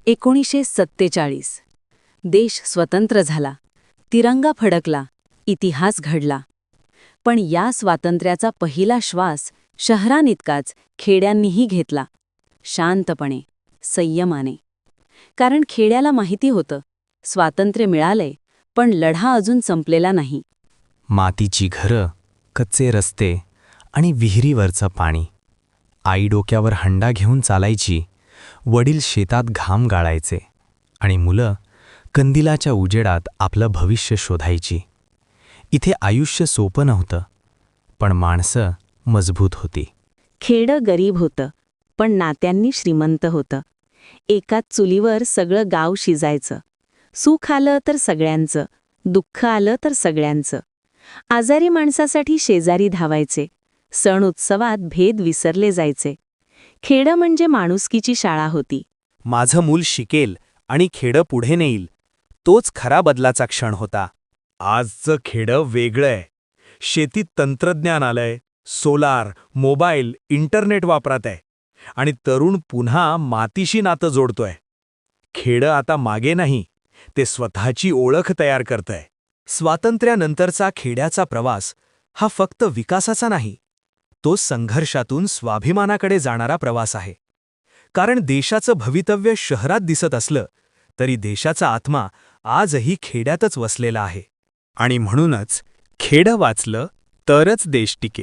1947 देश स्वतंत्र झाला, तिरंगा फडकला, इतिहास घडला. पण या स्वातंत्र्याचा पहिला श्वास शहरांइतकाच खेड्यांनीही घेतला, शांतपणे, संयमाने. कारण खेड्याला माहिती होतं, स्वातंत्र्य मिळालंय, पण लढा अजून संपलेला नाही. मातीची घरं, कच्चे रस्ते आणि विहिरीवरचं पाणी. आई डोक्यावर हंडा घेऊन चालायची, वडील शेतात घाम गाळायचे आणि मुलं कंदिलाच्या उजेडात आपलं भविष्य शोधायची. इथे आयुष्य सोपं नव्हतं, पण माणसं मजबूत होती. खेडं गरीब होतं, पण नात्यांनी श्रीमंत होतं. एकाच चुलीवर सगळं गाव शिजायचं. सुख आलं तर सगळ्यांचं, दुःख आलं तर सगळ्यांचं. आजारी माणसासाठी शेजारी धावायचे. सण उत्सवात भेद विसरले जायचे. खेडं म्हणजे माणुसकीची शाळा होती. माझं मूल शिकेल आणि खेडं पुढे नेईल, तोच खरा बदलाचा क्षण होता. आजचं खेडं वेगळंय. शेतीत तंत्रज्ञान आलंय, सोलार, मोबाईल, इंटरनेट वापरात आहे आणि तरुण पुन्हा मातीशी नातं जोडतोय. खेडं आता मागे नाही, ते स्वतःची ओळख तयार करतंय. स्वातंत्र्यानंतरचा खेड्याचा प्रवास हा फक्त विकासाचा नाही, तो संघर्षातून स्वाभिमानाकडे जाणारा प्रवास आहे. कारण देशाचं भवितव्य शहरात दिसत असलं तरी देशाचा आत्मा आजही खेड्यातच वसलेला आहे. आणि म्हणूनच खेडं वाचलं तरच देश टिकेल.